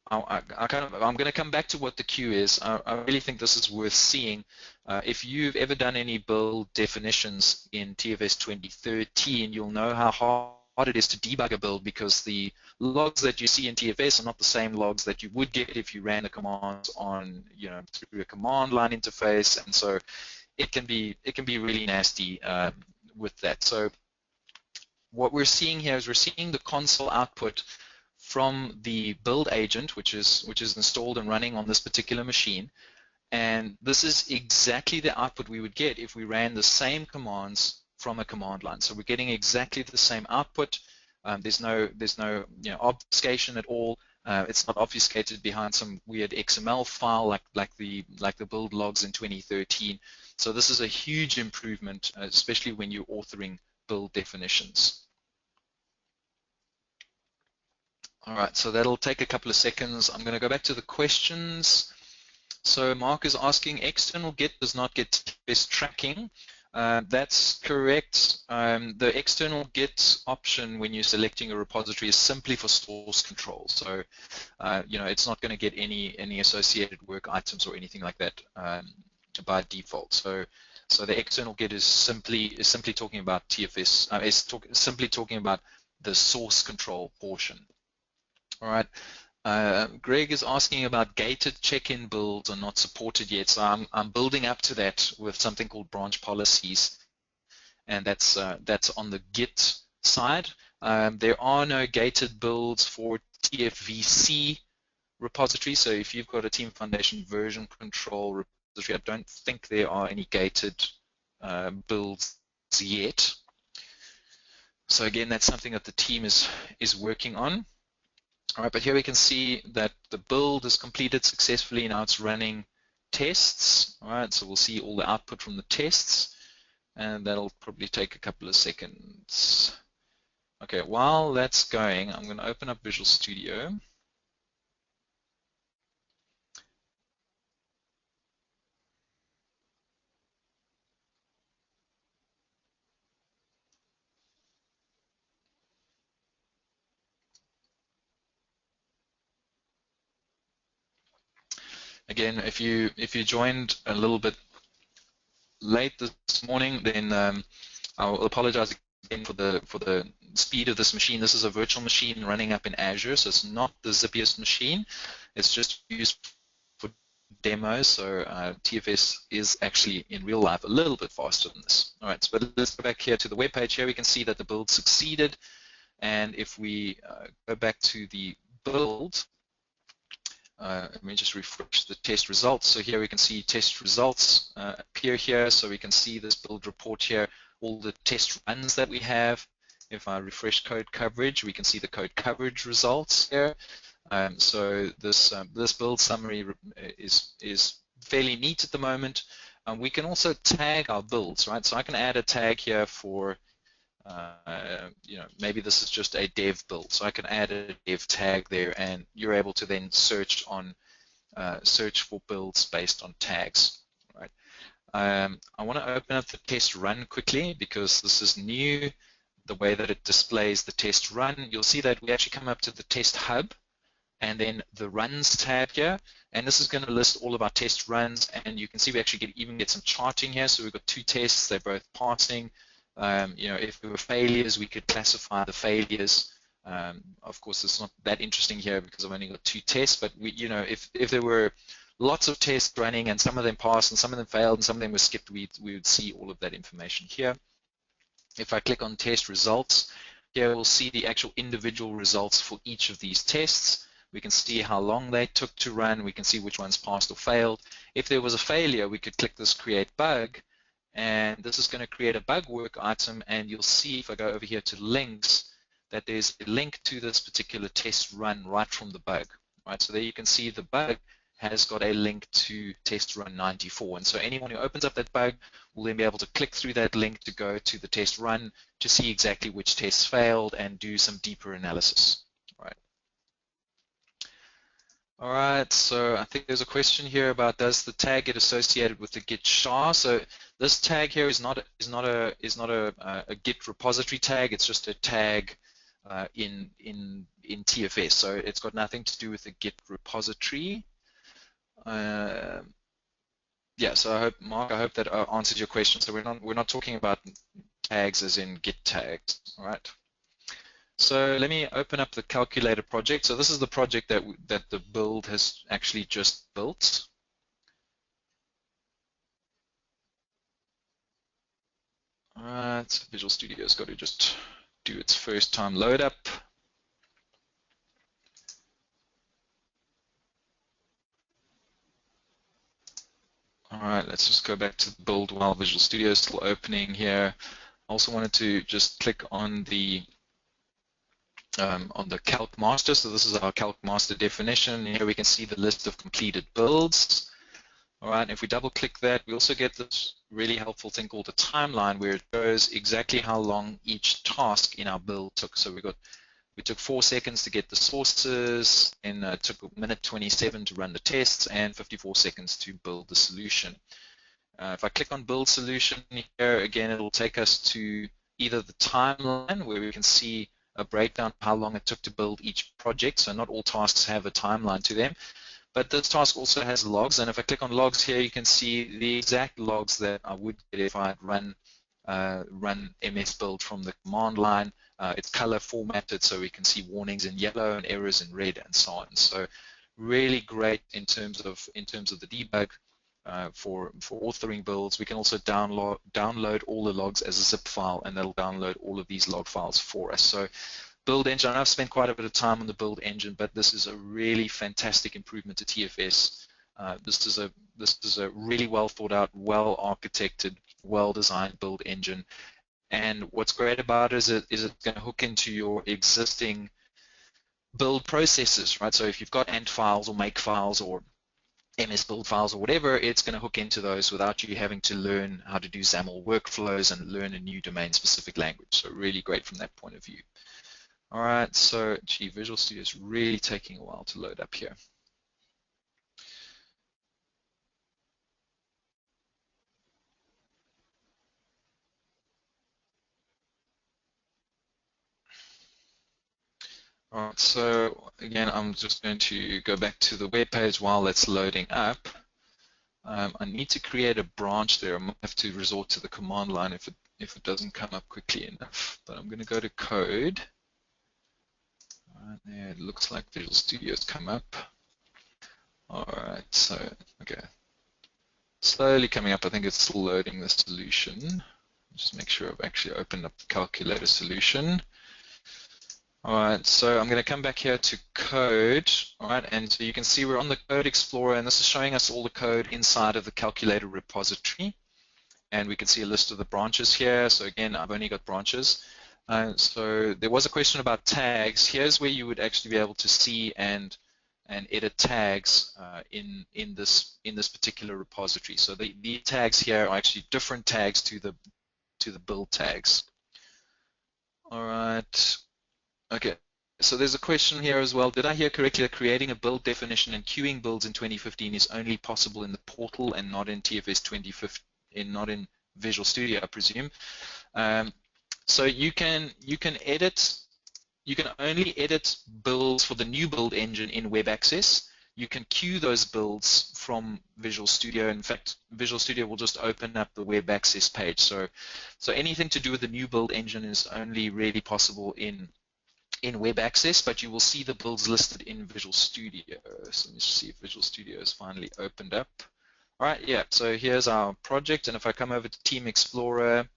I'm going to come back to what the queue is. I really think this is worth seeing. If you've ever done any build definitions in TFS 2013, you'll know how hard it is to debug a build, because the logs that you see in TFS are not the same logs that you would get if you ran the commands on, through a command line interface, and so it can be really nasty with that. So what we're seeing here is we're seeing the console output from the build agent, which is installed and running on this particular machine, and this is exactly the output we would get if we ran the same commands from a command line. So we're getting exactly the same output. There's no obfuscation at all. It's not obfuscated behind some weird XML file like the build logs in 2013. So this is a huge improvement, especially when you're authoring build definitions. All right, so that'll take a couple of seconds. I'm going to go back to the questions. So Mark is asking, external Git does not get TFS tracking. That's correct. The external Git option when you're selecting a repository is simply for source control. So, it's not going to get any associated work items or anything like that by default. So the external Git is simply talking about TFS. Simply talking about the source control portion. All right. Greg is asking about gated check-in builds are not supported yet. So I'm building up to that with something called branch policies, and that's on the Git side. There are no gated builds for TFVC repository. So if you've got a Team Foundation version control repository, I don't think there are any gated builds yet. So again, that's something that the team is working on. All right, but here we can see that the build is completed successfully. Now it's running tests. All right, so we'll see all the output from the tests, and that'll probably take a couple of seconds. Okay, while that's going, I'm going to open up Visual Studio. Again, if you joined a little bit late this morning, then I'll apologize again for the speed of this machine. This is a virtual machine running up in Azure, so it's not the zippiest machine. It's just used for demo, so TFS is actually in real life a little bit faster than this. All right, so but let's go back here to the web page. Here we can see that the build succeeded, and if we go back to the build, let me just refresh the test results. So here we can see test results appear here, so we can see this build report here, all the test runs that we have. If I refresh code coverage, we can see the code coverage results here. So this build summary is fairly neat at the moment. We can also tag our builds, right? So I can add a tag here for, maybe this is just a dev build. So I can add a dev tag there, and you're able to then search for builds based on tags, right? I want to open up the test run quickly because this is new. The way that it displays the test run, you'll see that we actually come up to the test hub and then the runs tab here, and this is going to list all of our test runs, and you can see we actually even get some charting here. So we've got 2 tests, they're both passing. If there were failures, we could classify the failures. Of course, it's not that interesting here because I've only got 2 tests, but if there were lots of tests running and some of them passed and some of them failed and some of them were skipped, we would see all of that information here. If I click on test results, here we'll see the actual individual results for each of these tests. We can see how long they took to run. We can see which ones passed or failed. If there was a failure, we could click this create bug, and this is going to create a bug work item, and you'll see if I go over here to links that there's a link to this particular test run right from the bug, right? So there you can see the bug has got a link to test run 94, and so anyone who opens up that bug will then be able to click through that link to go to the test run to see exactly which tests failed and do some deeper analysis, right? All right, so I think there's a question here about, does the tag get associated with the git SHA? So this tag here is not a git repository tag. It's just a tag in TFS. So it's got nothing to do with the git repository. Yeah, so I hope, Mark, that answers your question. So we're not talking about tags as in git tags. All right. So let me open up the calculator project. So this is the project that the build has actually just built. All right, Visual Studio's got to just do its first time load up. All right, let's just go back to the build while Visual Studio is still opening here. I also wanted to just click on the calc master. So this is our calc master definition. Here we can see the list of completed builds. All right, if we double click that, we also get this really helpful thing called a timeline where it shows exactly how long each task in our build took. So we took 4 seconds to get the sources, and it took a minute 27 to run the tests, and 54 seconds to build the solution. If I click on build solution here, again, it'll take us to either the timeline where we can see a breakdown of how long it took to build each project. So not all tasks have a timeline to them, but this task also has logs. And if I click on logs here, you can see the exact logs that I would get if I had run MS build from the command line. It's color formatted so we can see warnings in yellow and errors in red and so on. So really great in terms of the debug for authoring builds. We can also download all the logs as a zip file, and that'll download all of these log files for us. So build engine, I've spent quite a bit of time on the build engine, but this is a really fantastic improvement to TFS. This is a really well thought out, well architected, well designed build engine. And what's great about it is it's going to hook into your existing build processes, right? So if you've got ent files or make files or MS build files or whatever, it's going to hook into those without you having to learn how to do XAML workflows and learn a new domain-specific language. So really great from that point of view. All right, so gee, Visual Studio is really taking a while to load up here. All right, so again, I'm just going to go back to the web page while that's loading up. I need to create a branch there. I might have to resort to the command line if it doesn't come up quickly enough. But I'm going to go to code. All right, there it looks like Visual Studio's come up. All right, so, okay. Slowly coming up, I think it's still loading the solution. Just make sure I've actually opened up the calculator solution. All right, so I'm going to come back here to code, all right, and so you can see we're on the Code Explorer, and this is showing us all the code inside of the calculator repository, and we can see a list of the branches here. So again, I've only got branches. So there was a question about tags. Here's where you would actually be able to see and edit tags in this particular repository. So the tags here are actually different tags to the build tags. All right. Okay, so there's a question here as well. Did I hear correctly that creating a build definition and queuing builds in 2015 is only possible in the portal and not in TFS 2015, not in Visual Studio, I presume? So you can only edit builds for the new build engine in Web Access. You can queue those builds from Visual Studio. In fact, Visual Studio will just open up the Web Access page. So anything to do with the new build engine is only really possible in Web Access, but you will see the builds listed in Visual Studio. So let me see if Visual Studio is finally opened up. All right, yeah, so here's our project, and if I come over to Team Explorer,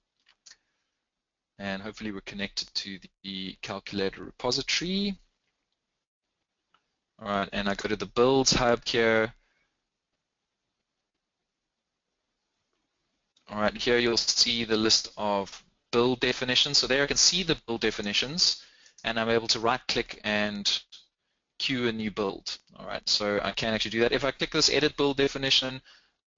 and hopefully we're connected to the calculator repository. All right, and I go to the Builds hub here. All right, here you'll see the list of build definitions. So there I can see the build definitions, and I'm able to right-click and queue a new build. All right, so I can actually do that. If I click this Edit Build Definition,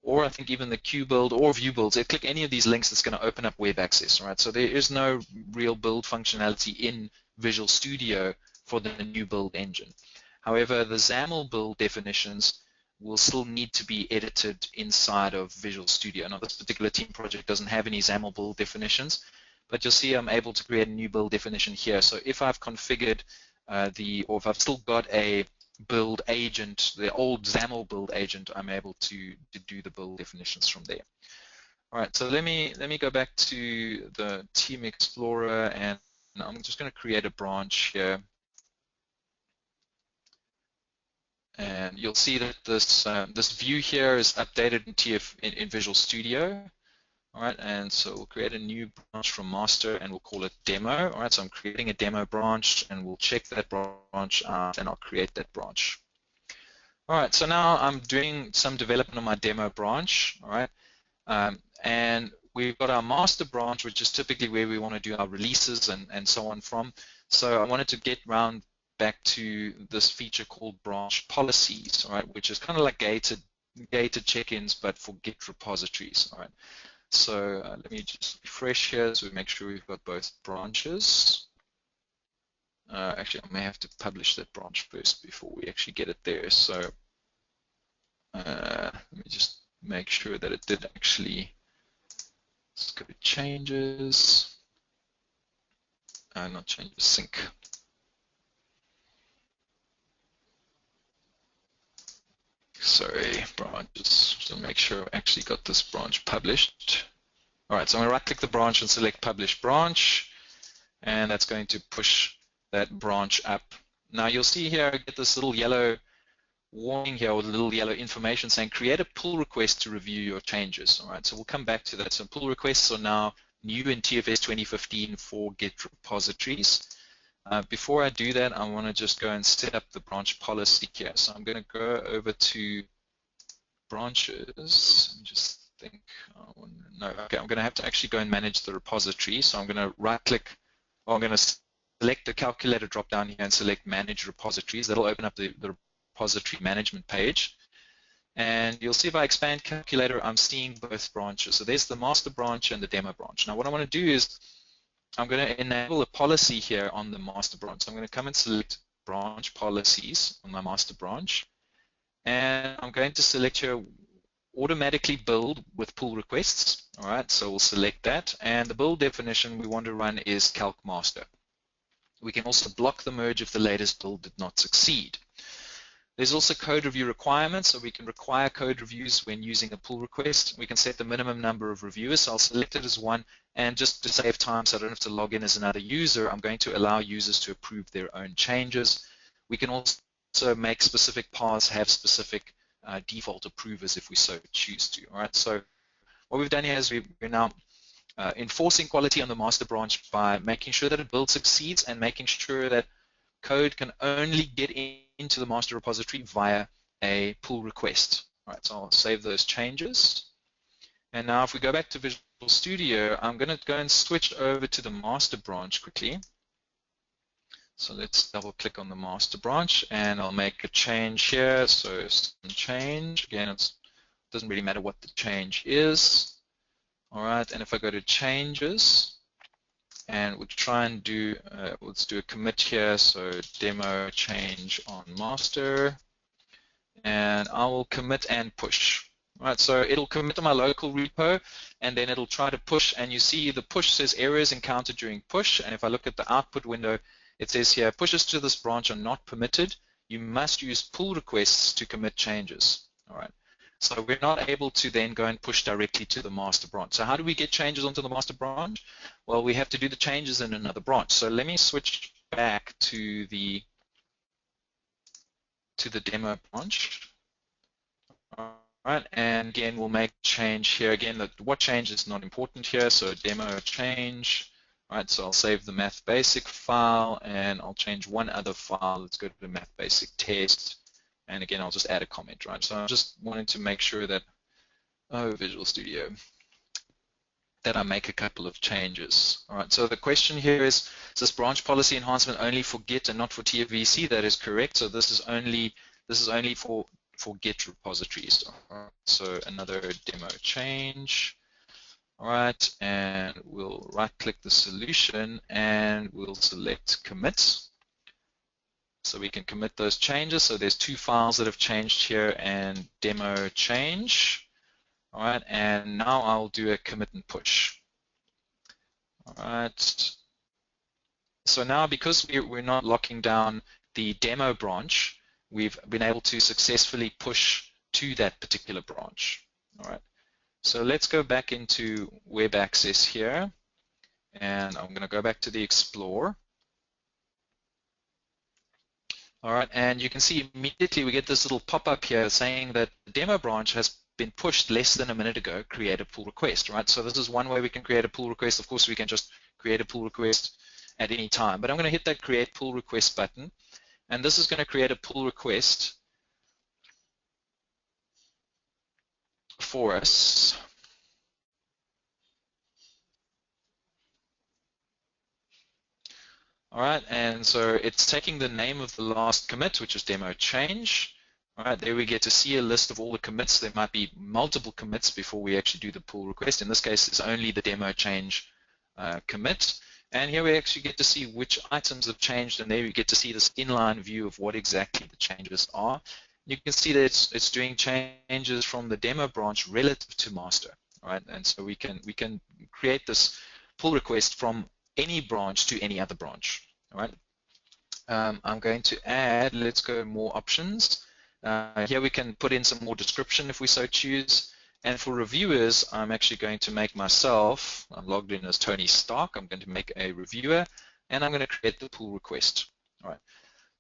or I think even the queue build or view builds, I click any of these links, it's going to open up Web Access. All right, so there is no real build functionality in Visual Studio for the new build engine. However, the XAML build definitions will still need to be edited inside of Visual Studio. Now, this particular team project doesn't have any XAML build definitions, but you'll see I'm able to create a new build definition here. So if I've configured or if I've still got a build agent, the old XAML build agent, I'm able to do the build definitions from there. All right, so let me go back to the Team Explorer, and I'm just going to create a branch here. And you'll see that this view here is updated in Visual Studio. All right, and so we'll create a new branch from master, and we'll call it demo. All right, so I'm creating a demo branch, and we'll check that branch out, and I'll create that branch. All right, so now I'm doing some development on my demo branch. All right, and we've got our master branch, which is typically where we want to do our releases and so on from. So I wanted to get round back to this feature called branch policies. All right, which is kind of like gated check-ins, but for Git repositories. All right. So let me just refresh here so we make sure we've got both branches. Actually, I may have to publish that branch first before we actually get it there. So let me just make sure that it did actually. Let's go to changes. Not changes, sync. Sorry, branches, so make sure I actually got this branch published. All right, so I'm going to right-click the branch and select Publish Branch, and that's going to push that branch up. Now you'll see here I get this little yellow warning here, or the little yellow information saying create a pull request to review your changes. All right, so we'll come back to that. So pull requests are now new in TFS 2015 for Git repositories. Before I do that, I want to just go and set up the branch policy here. So I'm going to go over to branches and just think, no, okay, I'm going to have to actually go and manage the repository. So I'm going to right-click, or I'm going to select the calculator drop-down here and select Manage Repositories. That'll open up the repository management page. And you'll see if I expand calculator, I'm seeing both branches. So there's the master branch and the demo branch. Now what I want to do is I'm going to enable a policy here on the master branch. So I'm going to come and select branch policies on my master branch. And I'm going to select here automatically build with pull requests. All right, so we'll select that. And the build definition we want to run is calc master. We can also block the merge if the latest build did not succeed. There's also code review requirements, so we can require code reviews when using a pull request. We can set the minimum number of reviewers, so I'll select it as 1, and just to save time so I don't have to log in as another user, I'm going to allow users to approve their own changes. We can also make specific paths have specific default approvers if we so choose to. All right, so what we've done here is we're now enforcing quality on the master branch by making sure that a build succeeds and making sure that code can only get into the master repository via a pull request. All right, so I'll save those changes. And now if we go back to Visual Studio, I'm going to go and switch over to the master branch quickly. So let's double click on the master branch and I'll make a change here. So some change, again, it doesn't really matter what the change is. All right, and if I go to changes and we'll try and do, let's do a commit here. So demo change on master, and I will commit and push. All right, so it'll commit to my local repo and then it'll try to push, and you see the push says errors encountered during push, and if I look at the output window, it says here, pushes to this branch are not permitted. You must use pull requests to commit changes. All right. So we're not able to then go and push directly to the master branch. So how do we get changes onto the master branch? Well, we have to do the changes in another branch. So let me switch back to the demo branch. All right, and again, we'll make change here. Again, what change is not important here. So demo change. All right, so I'll save the math basic file and I'll change one other file. Let's go to the math basic test. And again, I'll just add a comment, right? So I'm just wanting to make sure that, Visual Studio, that I make a couple of changes. All right, so the question here is this branch policy enhancement only for Git and not for TFVC? That is correct. So this is only for Git repositories. All right, so another demo change. All right, and we'll right-click the solution and we'll select commit. So we can commit those changes. So there's two files that have changed here and demo change. All right, and now I'll do a commit and push. All right. So now because we're not locking down the demo branch, we've been able to successfully push to that particular branch. All right. So let's go back into web access here, and I'm going to go back to the Explorer. All right, and you can see immediately we get this little pop-up here saying that the demo branch has been pushed less than a minute ago, create a pull request, right? So this is one way we can create a pull request. Of course, we can just create a pull request at any time, but I'm going to hit that create pull request button, and this is going to create a pull request for us. All right, and so it's taking the name of the last commit, which is demo change. All right, there we get to see a list of all the commits. There might be multiple commits before we actually do the pull request. In this case, it's only the demo change commit. And here we actually get to see which items have changed, and there we get to see this inline view of what exactly the changes are. You can see that it's doing changes from the demo branch relative to master. All right, and so we can create this pull request from any branch to any other branch. All right. I'm going to add, let's go more options. Here we can put in some more description if we so choose. And for reviewers, I'm actually going to make myself, I'm logged in as Tony Stark, I'm going to make a reviewer, and I'm going to create the pull request. All right.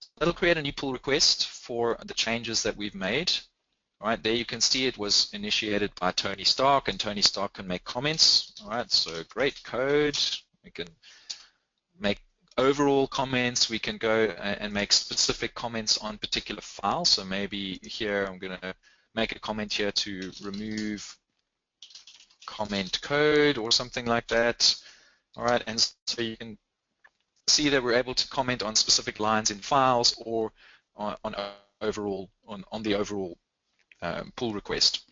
So that'll create a new pull request for the changes that we've made. All right, there you can see it was initiated by Tony Stark, and Tony Stark can make comments. All right, so great code. We can make overall comments. We can go and make specific comments on particular files. So maybe here I'm going to make a comment here to remove comment code or something like that. All right, and so you can see that we're able to comment on specific lines in files or on the overall pull request.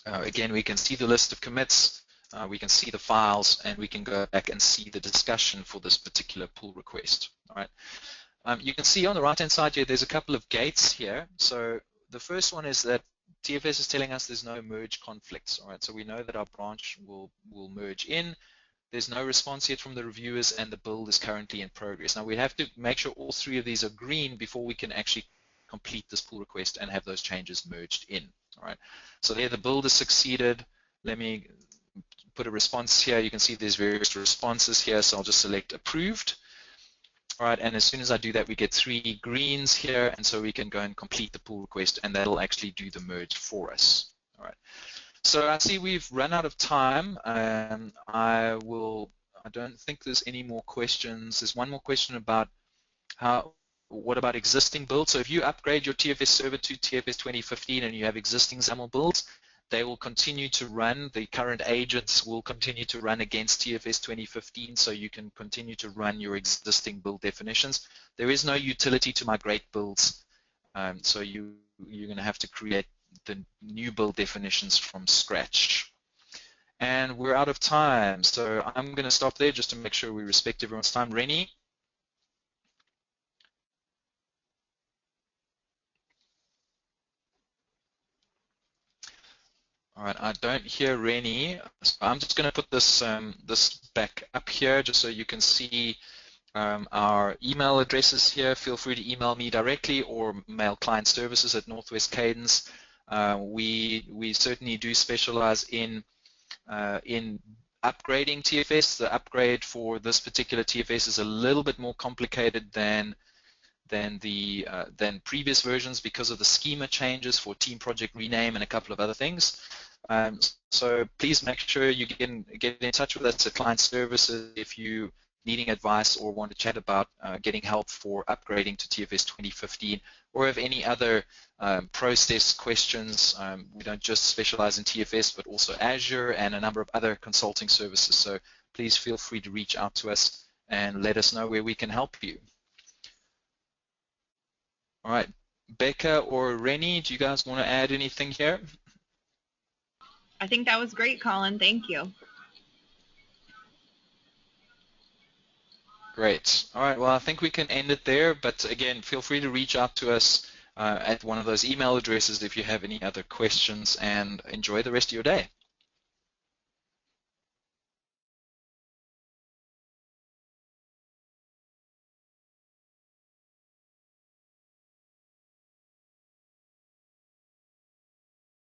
Again, we can see the list of commits. We can see the files, and we can go back and see the discussion for this particular pull request. All right. You can see on the right-hand side here, there's a couple of gates here. So the first one is that TFS is telling us there's no merge conflicts. All right. So we know that our branch will merge in. There's no response yet from the reviewers, and the build is currently in progress. Now we have to make sure all three of these are green before we can actually complete this pull request and have those changes merged in. All right. So there, the build has succeeded. Let me put a response here. You can see there's various responses here, so I'll just select approved. All right, and as soon as I do that, we get 3 greens here, and so we can go and complete the pull request, and that'll actually do the merge for us. All right. So I see we've run out of time. I don't think there's any more questions. There's one more question about what about existing builds? So if you upgrade your TFS server to TFS 2015 and you have existing XAML builds, they will continue to run. The current agents will continue to run against TFS 2015, so you can continue to run your existing build definitions. There is no utility to migrate builds, so you're going to have to create the new build definitions from scratch. And we're out of time, so I'm going to stop there just to make sure we respect everyone's time. Rennie? All right, I don't hear Rennie, so I'm just going to put this this back up here just so you can see our email addresses here. Feel free to email me directly or mail client services at Northwest Cadence. We certainly do specialize in upgrading TFS. The upgrade for this particular TFS is a little bit more complicated than previous versions because of the schema changes for team project rename and a couple of other things. So please make sure you get in touch with us at client services if you needing advice or want to chat about getting help for upgrading to TFS 2015, or have any other process questions. We don't just specialize in TFS, but also Azure and a number of other consulting services. So please feel free to reach out to us and let us know where we can help you. All right, Becca or Rennie, do you guys want to add anything here? I think that was great, Colin. Thank you. Great. All right, well, I think we can end it there, but again, feel free to reach out to us at one of those email addresses if you have any other questions, and enjoy the rest of your day.